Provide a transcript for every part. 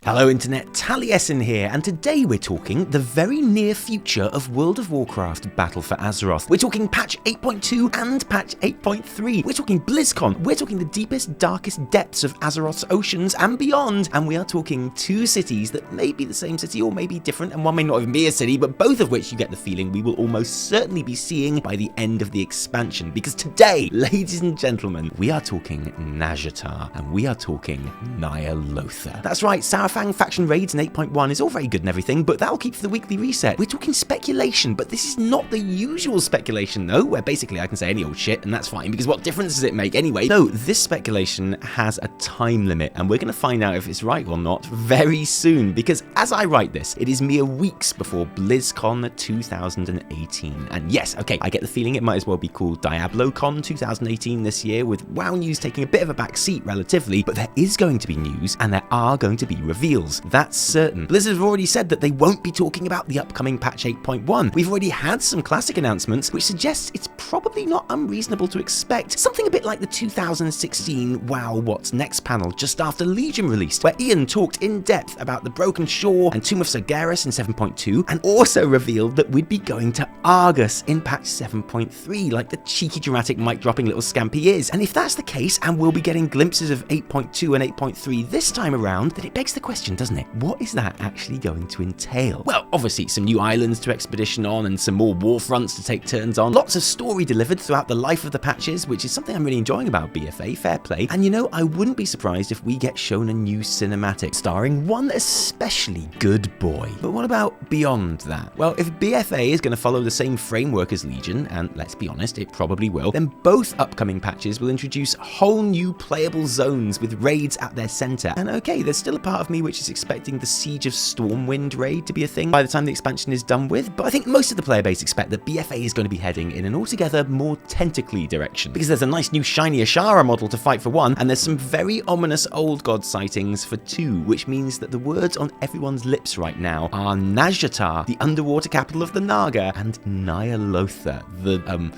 Hello Internet, Taliesin here, and today we're talking the very near future of World of Warcraft Battle for Azeroth. We're talking patch 8.2 and patch 8.3. We're talking Blizzcon. We're talking the deepest, darkest depths of Azeroth's oceans and beyond. And we are talking two cities that may be the same city or may be different, and one may not even be a city, but both of which you get the feeling we will almost certainly be seeing by the end of the expansion. Because today, ladies and gentlemen, we are talking Nazjatar, and we are talking Ny'alotha. That's right, Saurfang faction raids in 8.1 is all very good and everything, but that'll keep for the weekly reset. We're talking speculation, but this is not the usual speculation though, where basically I can say any old shit and that's fine, because what difference does it make anyway? No, this speculation has a time limit, and we're going to find out if it's right or not very soon, because as I write this, it is mere weeks before BlizzCon 2018. And yes, okay, I get the feeling it might as well be called DiabloCon 2018 this year, with WoW news taking a bit of a back seat relatively, but there is going to be news and there are going to be reveals. That's certain. Blizzard have already said that they won't be talking about the upcoming patch 8.1. We've already had some classic announcements, which suggests it's probably not unreasonable to expect something a bit like the 2016 WoW What's Next panel just after Legion released, where Ian talked in depth about the Broken Shore and Tomb of Sargeras in 7.2, and also revealed that we'd be going to Argus in patch 7.3, like the cheeky dramatic mic dropping little scamp he is. And if that's the case, and we'll be getting glimpses of 8.2 and 8.3 this time around, then it begs the question, doesn't it? What is that actually going to entail? Well, obviously some new islands to expedition on and some more warfronts to take turns on. Lots of story delivered throughout the life of the patches, which is something I'm really enjoying about BFA, fair play. And you know, I wouldn't be surprised if we get shown a new cinematic starring one especially good boy. But what about beyond that? Well, if BFA is going to follow the same framework as Legion, and let's be honest, it probably will, then both upcoming patches will introduce whole new playable zones with raids at their center. And okay, there's still a part of me which is expecting the Siege of Stormwind raid to be a thing by the time the expansion is done with, but I think most of the player base expect that BFA is going to be heading in an altogether more tentacly direction, because there's a nice new shiny Azshara model to fight for one, and there's some very ominous old god sightings for two, which means that the words on everyone's lips right now are Nazjatar, the underwater capital of the Naga, and Ny'alotha,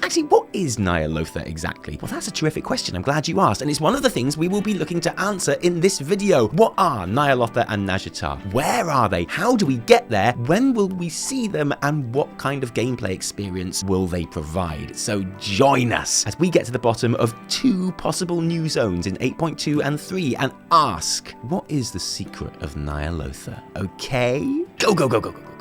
Actually, what is Ny'alotha exactly? Well, that's a terrific question, I'm glad you asked, and it's one of the things we will be looking to answer in this video. What are Ny'alotha and Nazjatar? Where are they? How do we get there? When will we see them? And what kind of gameplay experience will they provide? So join us as we get to the bottom of two possible new zones in 8.2 and 3 and ask, what is the secret of Ny'alotha? Okay? Go, go, go, go, go, go.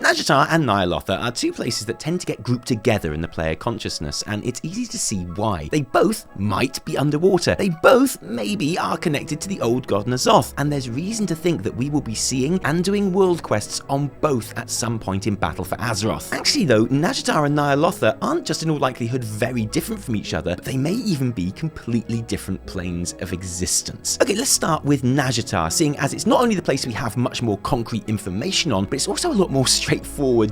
Nazjatar and Ny'alotha are two places that tend to get grouped together in the player consciousness, and it's easy to see why. They both might be underwater. They both maybe are connected to the old god N'Zoth, and there's reason to think that we will be seeing and doing world quests on both at some point in Battle for Azeroth. Actually though, Nazjatar and Ny'alotha aren't just in all likelihood very different from each other, but they may even be completely different planes of existence. Okay, let's start with Nazjatar, seeing as it's not only the place we have much more concrete information on, but it's also a lot more straightforward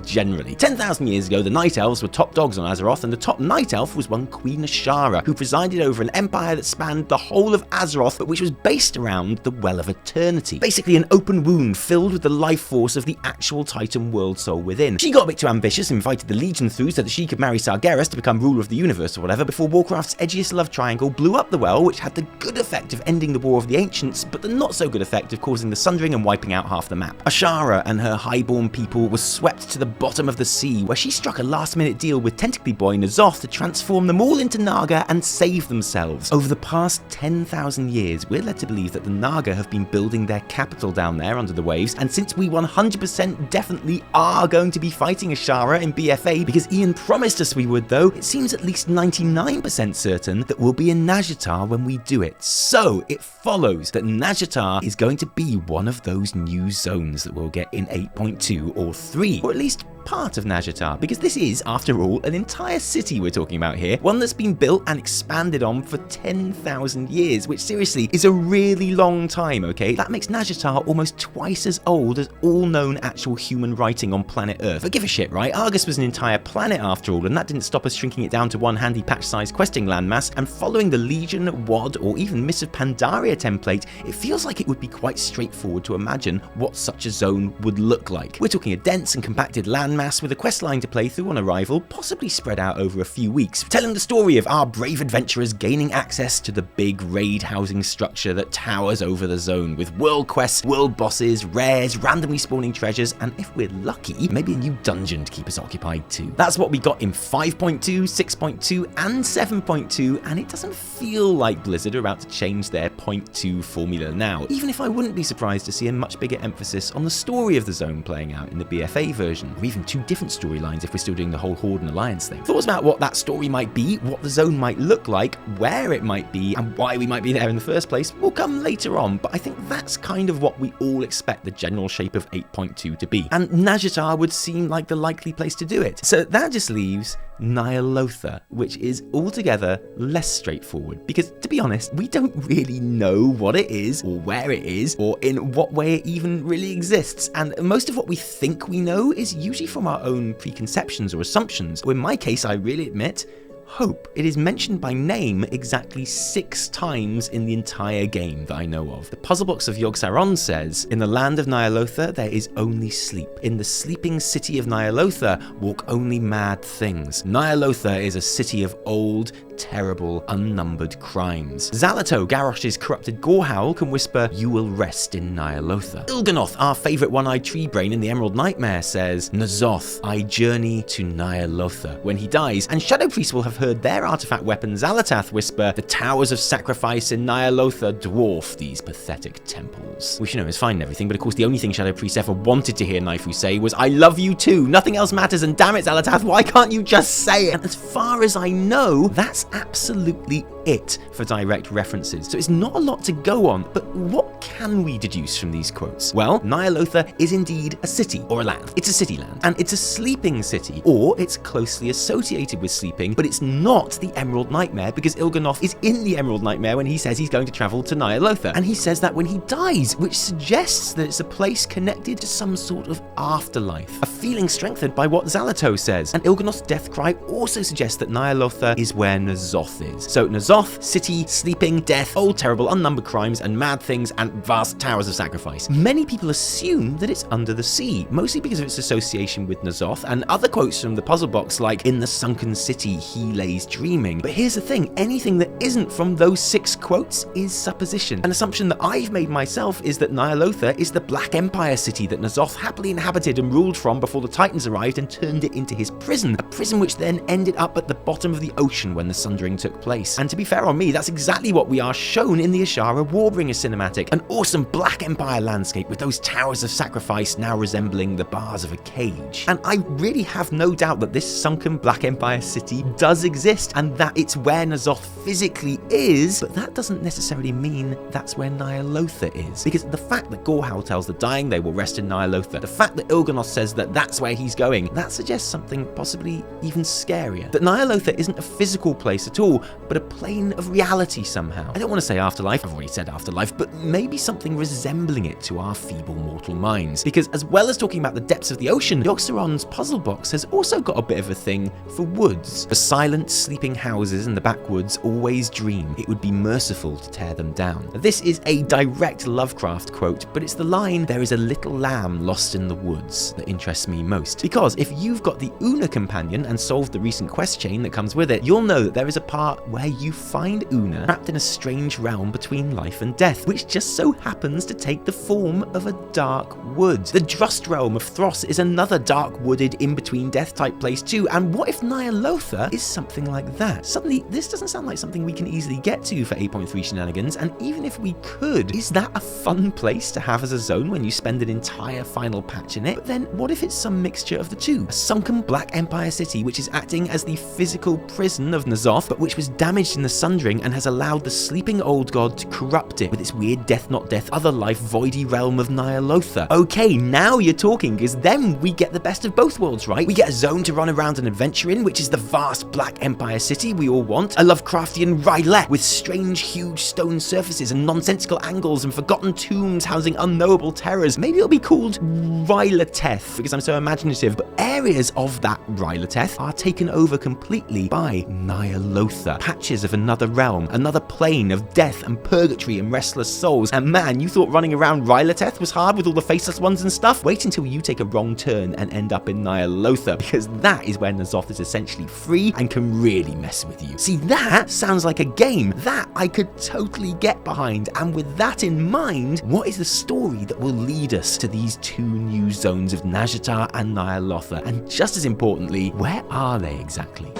generally. 10,000 years ago, the Night Elves were top dogs on Azeroth, and the top Night Elf was one Queen Azshara, who presided over an empire that spanned the whole of Azeroth, but which was based around the Well of Eternity. Basically an open wound filled with the life force of the actual Titan world soul within. She got a bit too ambitious and invited the Legion through so that she could marry Sargeras to become ruler of the universe or whatever, before Warcraft's edgiest love triangle blew up the well, which had the good effect of ending the War of the Ancients, but the not so good effect of causing the sundering and wiping out half the map. Azshara and her highborn people were swept to the bottom of the sea, where she struck a last-minute deal with Tentacly Boy N'Zoth to transform them all into Naga and save themselves. Over the past 10,000 years, we're led to believe that the Naga have been building their capital down there under the waves, and since we 100% definitely are going to be fighting Azshara in BFA, because Ian promised us we would though, it seems at least 99% certain that we'll be in Nazjatar when we do it. So it follows that Nazjatar is going to be one of those new zones that we'll get in 8.2 or 3, or at least part of Nazjatar, because this is, after all, an entire city we're talking about here, one that's been built and expanded on for 10,000 years, which seriously is a really long time, okay? That makes Nazjatar almost twice as old as all known actual human writing on planet Earth. But give a shit, right? Argus was an entire planet after all, and that didn't stop us shrinking it down to one handy patch-sized questing landmass, and following the Legion, WoD, or even Mists of Pandaria template, it feels like it would be quite straightforward to imagine what such a zone would look like. We're talking a dense and compacted land en masse with a questline to play through on arrival, possibly spread out over a few weeks, telling the story of our brave adventurers gaining access to the big raid housing structure that towers over the zone, with world quests, world bosses, rares, randomly spawning treasures, and if we're lucky, maybe a new dungeon to keep us occupied too. That's what we got in 5.2, 6.2, and 7.2, and it doesn't feel like Blizzard are about to change their 0.2 formula now, even if I wouldn't be surprised to see a much bigger emphasis on the story of the zone playing out in the BFA version, or even 2 different storylines if we're still doing the whole Horde and Alliance thing. Thoughts about what that story might be, what the zone might look like, where it might be, and why we might be there in the first place will come later on, but I think that's kind of what we all expect the general shape of 8.2 to be, and Nazjatar would seem like the likely place to do it. So that just leaves Ny'alotha, which is altogether less straightforward, because to be honest, we don't really know what it is, or where it is, or in what way it even really exists, and most of what we think we know is usually from our own preconceptions or assumptions, or in my case, I really admit, hope. It is mentioned by name exactly 6 times in the entire game that I know of. The puzzle box of Yogg Saron says, "In the land of Ny'alotha there is only sleep. In the sleeping city of Ny'alotha walk only mad things. Ny'alotha is a city of old, terrible, unnumbered crimes." Xal'atath, Garrosh's corrupted gorehowl, can whisper, "You will rest in Ny'alotha." Ilgynoth, our favourite one-eyed tree brain in the Emerald Nightmare, says, "N'Zoth, I journey to Ny'alotha," when he dies, and Shadow Priests will have heard their artifact weapon Xal'atath whisper, "The towers of sacrifice in Ny'alotha dwarf these pathetic temples." Which, is fine and everything, but of course the only thing Shadow Priests ever wanted to hear Knaifu say was, "I love you too, nothing else matters, and damn it Xal'atath, why can't you just say it?" And as far as I know, that's absolutely it for direct references. So it's not a lot to go on, but what can we deduce from these quotes? Well, Ny'alotha is indeed a city, or a land. It's a city land, and it's a sleeping city, or it's closely associated with sleeping, but it's not the Emerald Nightmare, because Ilgynoth is in the Emerald Nightmare when he says he's going to travel to Ny'alotha, and he says that when he dies, which suggests that it's a place connected to some sort of afterlife, a feeling strengthened by what Xal'atath says, and Ilgynoth's death cry also suggests that Ny'alotha is where N'Zoth is. So N'Zoth, city, sleeping, death, old, terrible, unnumbered crimes, and mad things, and vast towers of sacrifice. Many people assume that it's under the sea, mostly because of its association with N'Zoth, and other quotes from the puzzle box like, "In the sunken city he lays dreaming." But here's the thing, anything that isn't from those 6 quotes is supposition. An assumption that I've made myself is that Ny'alotha is the Black Empire city that N'Zoth happily inhabited and ruled from before the Titans arrived and turned it into his prison, a prison which then ended up at the bottom of the ocean when the Sundering took place. And to be fair on me, that's exactly what we are shown in the Azshara Warbringer cinematic, an awesome Black Empire landscape with those towers of sacrifice now resembling the bars of a cage. And I really have no doubt that this sunken Black Empire city does exist, and that it's where N'Zoth physically is, but that doesn't necessarily mean that's where Ny'alotha is, because the fact that Gorehowl tells the dying they will rest in Ny'alotha, the fact that Ilgynoth says that that's where he's going, that suggests something possibly even scarier, that Ny'alotha isn't a physical place at all, but a plane of reality somehow. I don't want to say afterlife, I've already said afterlife, but maybe something resembling it to our feeble mortal minds, because as well as talking about the depths of the ocean, Yogg Saron's puzzle box has also got a bit of a thing for woods. The silent sleeping houses in the backwoods always dream. It would be merciful to tear them down. This is a direct Lovecraft quote, but it's the line, "There is a little lamb lost in the woods," that interests me most. Because if you've got the Uuna companion and solved the recent quest chain that comes with it, you'll know that there is a part where you find Uuna trapped in a strange realm between life and death, which just so happens to take the form of a dark wood. The Drust realm of Thros is another dark wooded in-between death type place too, and what if Ny'alotha is something like that? Suddenly, this doesn't sound like something we can easily get to for 8.3 shenanigans, and even if we could, is that a fun place to have as a zone when you spend an entire final patch in it? But then, what if it's some mixture of the two? A sunken Black Empire city which is acting as the physical prison of N'Zoth, but which was damaged in the Sundering and has allowed the sleeping old god to corrupt it with its weird death not death other life voidy realm of Ny'alotha. Okay, now you're talking, because then we get the best of both worlds, right? We get a zone to run around and adventure in, which is the vast Black Empire city we all want, a Lovecraftian Ryleth with strange huge stone surfaces and nonsensical angles and forgotten tombs housing unknowable terrors. Maybe it'll be called Ryl'atath because I'm so imaginative, but areas of that Ryl'atath are taken over completely by Ny'alotha. Patches of a another realm, another plane of death and purgatory and restless souls. And man, you thought running around Ny'alotha was hard with all the faceless ones and stuff? Wait until you take a wrong turn and end up in Ny'alotha, because that is where N'Zoth is essentially free and can really mess with you. See, that sounds like a game that I could totally get behind, and with that in mind, what is the story that will lead us to these two new zones of Nazjatar and Ny'alotha? And just as importantly, where are they exactly?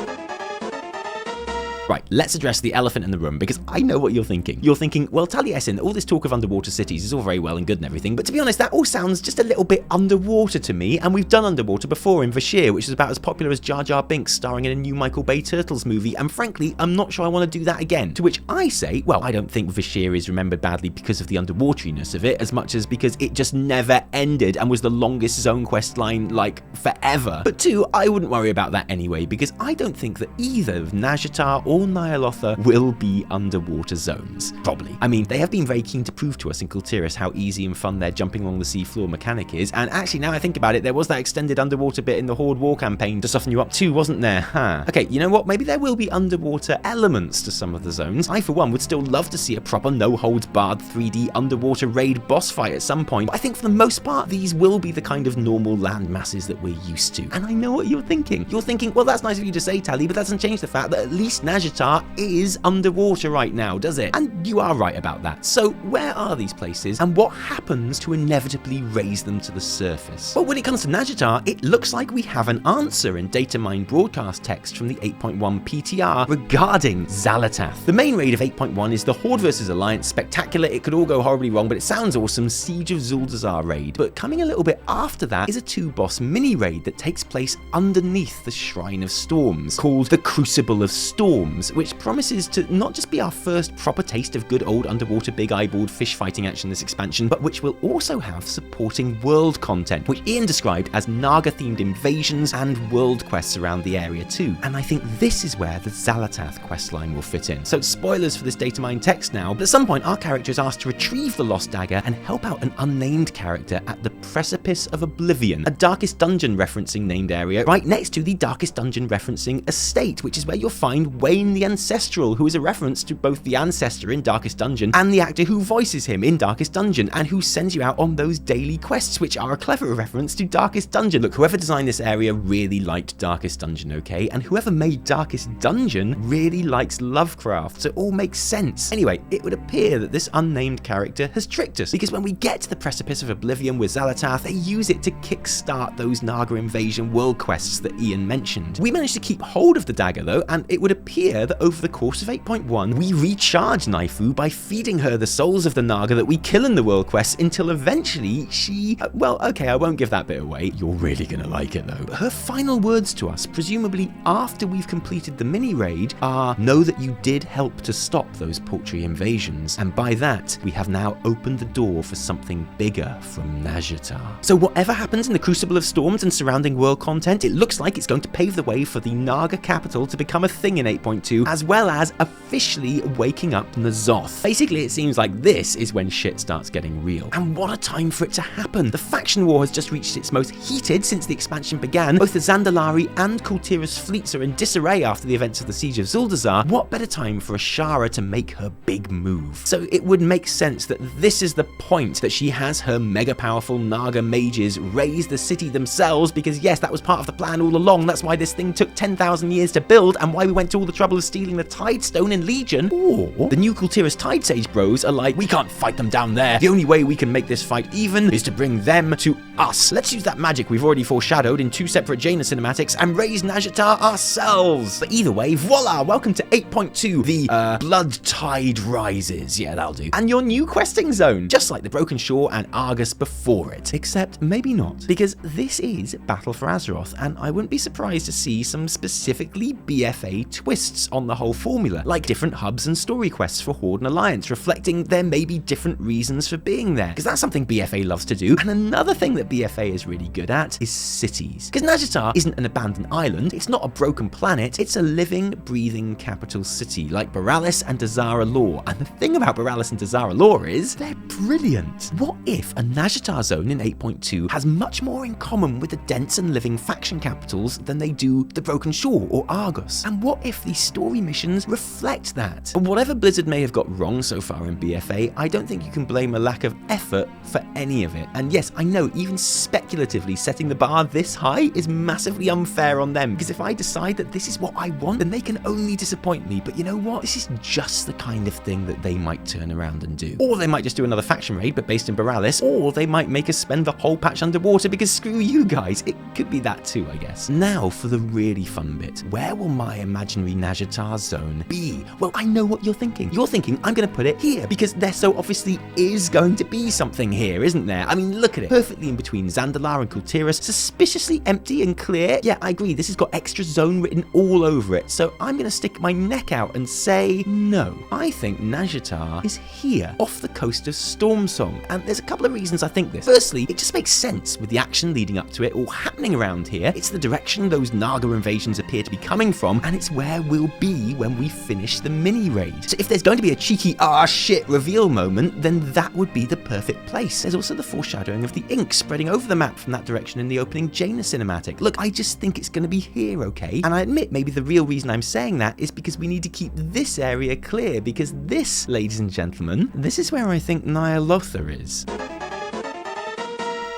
Right, let's address the elephant in the room, because I know what you're thinking. You're thinking, well, Taliesin, all this talk of underwater cities is all very well and good and everything, but to be honest, that all sounds just a little bit underwater to me, and we've done underwater before in Vashj'ir, which is about as popular as Jar Jar Binks starring in a new Michael Bay Turtles movie, and frankly, I'm not sure I want to do that again. To which I say, well, I don't think Vashj'ir is remembered badly because of the underwatery-ness of it, as much as because it just never ended and was the longest zone quest line, like, forever. But two, I wouldn't worry about that anyway, because I don't think that either of Nazjatar or Ny'alotha will be underwater zones. Probably. I mean, they have been very keen to prove to us in Kultiris how easy and fun their jumping along the seafloor mechanic is, and actually, now I think about it, there was that extended underwater bit in the Horde War campaign to soften you up too, wasn't there? Huh. Okay, you know what? Maybe there will be underwater elements to some of the zones. I, for one, would still love to see a proper no-holds-barred 3D underwater raid boss fight at some point, but I think for the most part, these will be the kind of normal land masses that we're used to. And I know what you're thinking. You're thinking, well, that's nice of you to say, Tally, but that doesn't change the fact that at least Nazjatar is underwater right now, does it? And you are right about that. So where are these places, and what happens to inevitably raise them to the surface? Well, when it comes to Nazjatar, it looks like we have an answer in datamined broadcast text from the 8.1 PTR regarding Xal'atath. The main raid of 8.1 is the Horde vs Alliance spectacular, it could all go horribly wrong, but it sounds awesome, Siege of Zuldazar raid. But coming a little bit after that is a 2-boss mini-raid that takes place underneath the Shrine of Storms, called the Crucible of Storms, which promises to not just be our first proper taste of good old underwater big-eyeballed fish fighting action this expansion, but which will also have supporting world content, which Ian described as Naga-themed invasions and world quests around the area too. And I think this is where the Xal'atath questline will fit in. So spoilers for this datamined text now, but at some point our character is asked to retrieve the lost dagger and help out an unnamed character at the Precipice of Oblivion, a Darkest Dungeon referencing named area right next to the Darkest Dungeon referencing estate, which is where you'll find Wayne the Ancestral, who is a reference to both the Ancestor in Darkest Dungeon and the actor who voices him in Darkest Dungeon, and who sends you out on those daily quests, which are a clever reference to Darkest Dungeon. Look, whoever designed this area really liked Darkest Dungeon, okay? And whoever made Darkest Dungeon really likes Lovecraft, so it all makes sense. Anyway, it would appear that this unnamed character has tricked us, because when we get to the Precipice of Oblivion with Xal'atath, they use it to kickstart those Naga invasion world quests that Ian mentioned. We managed to keep hold of the dagger though, and it would appear that over the course of 8.1, we recharge Knaifu by feeding her the souls of the Naga that we kill in the world quests until eventually she... well, okay, I won't give that bit away. You're really gonna like it though. But her final words to us, presumably after we've completed the mini-raid, are, know that you did help to stop those paltry invasions, and by that, we have now opened the door for something bigger from Nazjatar. So whatever happens in the Crucible of Storms and surrounding world content, it looks like it's going to pave the way for the Naga capital to become a thing in 8.2, as well as officially waking up N'Zoth. Basically, it seems like this is when shit starts getting real. And what a time for it to happen! The faction war has just reached its most heated since the expansion began. Both the Zandalari and Kultiris fleets are in disarray after the events of the Siege of Zuldazar. What better time for Azshara to make her big move? So it would make sense that this is the point that she has her mega powerful Naga mages raise the city themselves, because yes, that was part of the plan all along. That's why this thing took 10,000 years to build, and why we went to all the trouble of stealing the Tide Stone in Legion. Or the new Kultiris Tide Sage bros are like, we can't fight them down there. The only way we can make this fight even is to bring them to us. Let's use that magic we've already foreshadowed in 2 separate Jaina cinematics and raise Nazjatar ourselves. But either way, voila, welcome to 8.2, the Blood Tide Rises. Yeah, that'll do. And your new questing zone, just like the Broken Shore and Argus before it. Except maybe not, because this is Battle for Azeroth, and I wouldn't be surprised to see some specifically BFA twists on the whole formula, like different hubs and story quests for Horde and Alliance, reflecting there may be different reasons for being there, because that's something BFA loves to do. And another thing that BFA is really good at is cities. Because Nazjatar isn't an abandoned island, it's not a broken planet, it's a living, breathing capital city, like Boralus and Azshara lore. And the thing about Boralus and Azshara lore is, they're brilliant. What if a Nazjatar zone in 8.2 has much more in common with the dense and living faction capitals than they do the Broken Shore or Argus? And what if these story missions reflect that. But whatever Blizzard may have got wrong so far in BFA, I don't think you can blame a lack of effort for any of it. And yes, I know even speculatively setting the bar this high is massively unfair on them, because if I decide that this is what I want, then they can only disappoint me. But you know what? This is just the kind of thing that they might turn around and do. Or they might just do another faction raid, but based in Borealis, or they might make us spend the whole patch underwater because screw you guys. It could be that too, I guess. Now for the really fun bit. Where will my imaginary Nazjatar zone be? Well, I know what you're thinking. You're thinking I'm going to put it here, because there so obviously is going to be something here, isn't there? I mean, look at it. Perfectly in between Zandalar and Kultiras, suspiciously empty and clear. Yeah, I agree, this has got extra zone written all over it, so I'm going to stick my neck out and say no. I think Nazjatar is here, off the coast of Stormsong, and there's a couple of reasons I think this. Firstly, it just makes sense with the action leading up to it all happening around here. It's the direction those Naga invasions appear to be coming from, and it's where we'll be when we finish the mini-raid. So if there's going to be a cheeky ah shit reveal moment, then that would be the perfect place. There's also the foreshadowing of the ink spreading over the map from that direction in the opening Jaina cinematic. Look, I just think it's going to be here, okay? And I admit maybe the real reason I'm saying that is because we need to keep this area clear, because this, ladies and gentlemen, this is where I think Ny'alotha is.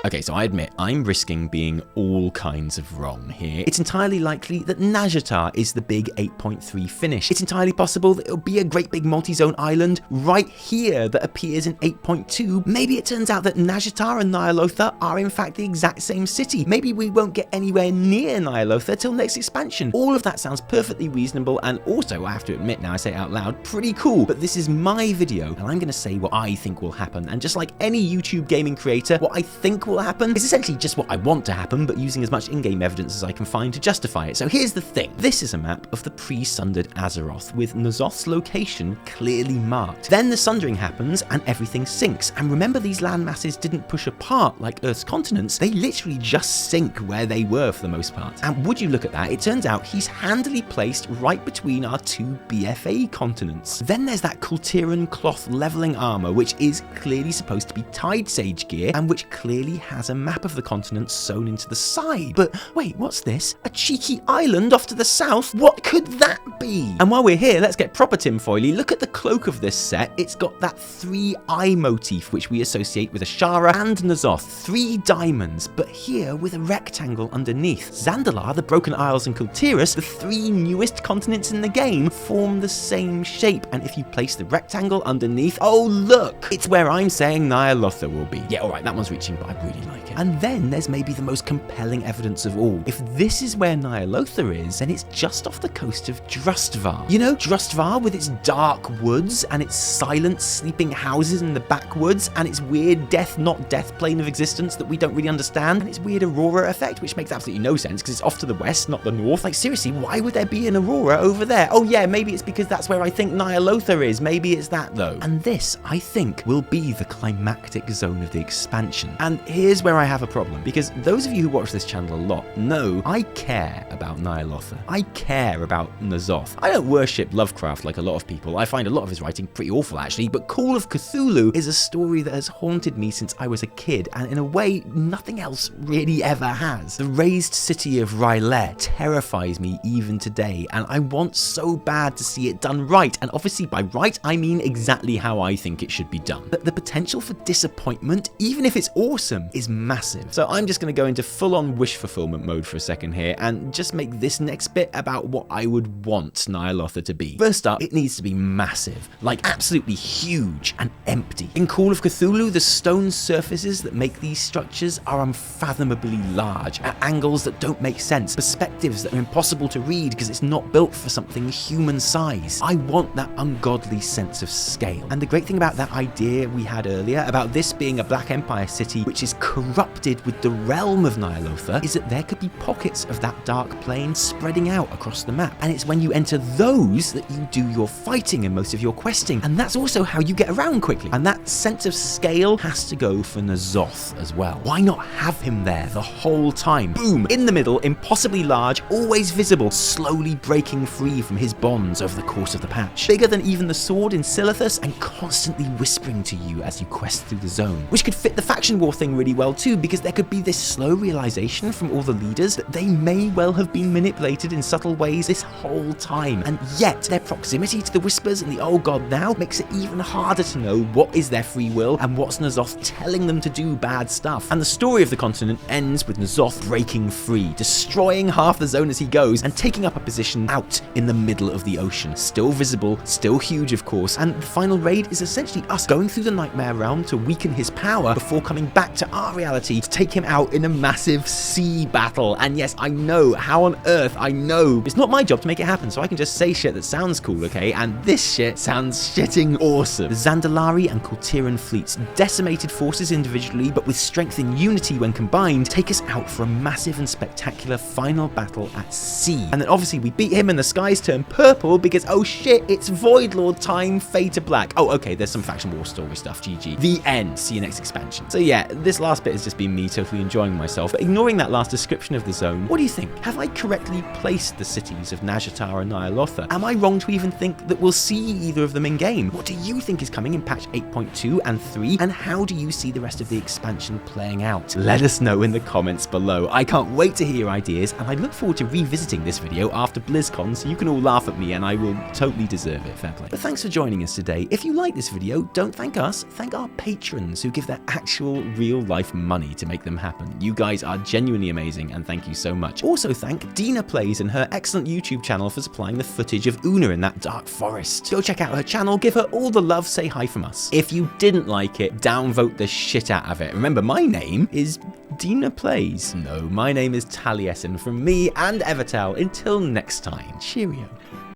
Okay, so I admit, I'm risking being all kinds of wrong here. It's entirely likely that Nazjatar is the big 8.3 finish. It's entirely possible that it'll be a great big multi-zone island right here that appears in 8.2. Maybe it turns out that Nazjatar and Ny'alotha are in fact the exact same city. Maybe we won't get anywhere near Ny'alotha till next expansion. All of that sounds perfectly reasonable, and also, I have to admit now I say it out loud, pretty cool. But this is my video, and I'm going to say what I think will happen. And just like any YouTube gaming creator, what I think will happen is essentially just what I want to happen, but using as much in-game evidence as I can find to justify it. So here's the thing. This is a map of the pre-sundered Azeroth, with N'Zoth's location clearly marked. Then the sundering happens and everything sinks. And remember, these land masses didn't push apart like Earth's continents. They literally just sink where they were for the most part. And would you look at that, it turns out he's handily placed right between our two BFA continents. Then there's that Kultiran cloth leveling armor, which is clearly supposed to be Tide Sage gear, and which clearly has a map of the continent sewn into the side. But wait, what's this? A cheeky island off to the south? What could that be? And while we're here, let's get proper tinfoily. Look at the cloak of this set. It's got that 3-eye motif, which we associate with Azshara and N'Zoth. 3 diamonds, but here with a rectangle underneath. Zandalar, the Broken Isles, and Kultiras, the 3 newest continents in the game, form the same shape. And if you place the rectangle underneath, oh look! It's where I'm saying Ny'alotha will be. Yeah, alright, that one's reaching, but I really like it. And then there's maybe the most compelling evidence of all. If this is where Ny'alotha is, then it's just off the coast of Drustvar. You know, Drustvar with its dark woods and its silent sleeping houses in the backwoods and its weird death not death plane of existence that we don't really understand, and its weird aurora effect, which makes absolutely no sense because it's off to the west, not the north. Like seriously, why would there be an aurora over there? Oh yeah, maybe it's because that's where I think Ny'alotha is. Maybe it's that though. And this, I think, will be the climactic zone of the expansion. And here's where I have a problem, because those of you who watch this channel a lot know I care about Ny'alotha. I care about N'Zoth. I don't worship Lovecraft like a lot of people. I find a lot of his writing pretty awful actually, but Call of Cthulhu is a story that has haunted me since I was a kid, and in a way nothing else really ever has. The razed city of R'lyeh terrifies me even today, and I want so bad to see it done right, and obviously by right I mean exactly how I think it should be done. But the potential for disappointment, even if it's awesome, is massive. So I'm just going to go into full-on wish fulfillment mode for a second here and just make this next bit about what I would want Ny'alotha to be. First up, it needs to be massive, like absolutely huge and empty. In Call of Cthulhu, the stone surfaces that make these structures are unfathomably large, at angles that don't make sense, perspectives that are impossible to read because it's not built for something human size. I want that ungodly sense of scale. And the great thing about that idea we had earlier, about this being a Black Empire city which is corrupted with the realm of Ny'alotha, is that there could be pockets of that dark plane spreading out across the map. And it's when you enter those that you do your fighting and most of your questing. And that's also how you get around quickly. And that sense of scale has to go for N'Zoth as well. Why not have him there the whole time? Boom! In the middle, impossibly large, always visible, slowly breaking free from his bonds over the course of the patch. Bigger than even the sword in Silithus, and constantly whispering to you as you quest through the zone. Which could fit the faction war thing really really well too, because there could be this slow realization from all the leaders that they may well have been manipulated in subtle ways this whole time, and yet their proximity to the Whispers and the Old God now makes it even harder to know what is their free will and what's N'Zoth telling them to do bad stuff. And the story of the continent ends with N'Zoth breaking free, destroying half the zone as he goes, and taking up a position out in the middle of the ocean. Still visible, still huge of course, and the final raid is essentially us going through the Nightmare Realm to weaken his power before coming back to our reality to take him out in a massive sea battle. And yes, I know, how on earth, I know. It's not my job to make it happen, so I can just say shit that sounds cool, okay? And this shit sounds shitting awesome. The Zandalari and Kultiran fleets, decimated forces individually, but with strength and unity when combined, take us out for a massive and spectacular final battle at sea. And then obviously we beat him and the skies turn purple because, oh shit, it's Void Lord time, fade to black. Oh, okay, there's some faction war story stuff, GG. The end. See you next expansion. So yeah, this last bit has just been me totally enjoying myself, but ignoring that last description of the zone, what do you think? Have I correctly placed the cities of Nazjatar and Ny'alotha? Am I wrong to even think that we'll see either of them in game? What do you think is coming in patch 8.2 and 3, and how do you see the rest of the expansion playing out? Let us know in the comments below. I can't wait to hear your ideas, and I look forward to revisiting this video after BlizzCon so you can all laugh at me and I will totally deserve it, fair play. But thanks for joining us today. If you like this video, don't thank us, thank our patrons who give their actual real life money to make them happen. You guys are genuinely amazing and thank you so much. Also thank Dina Plays and her excellent YouTube channel for supplying the footage of Uuna in that dark forest. Go check out her channel, give her all the love, say hi from us. If you didn't like it, downvote the shit out of it. Remember, my name is Dina Plays. No, my name is Taliesin from me and Evitel. Until next time, cheerio.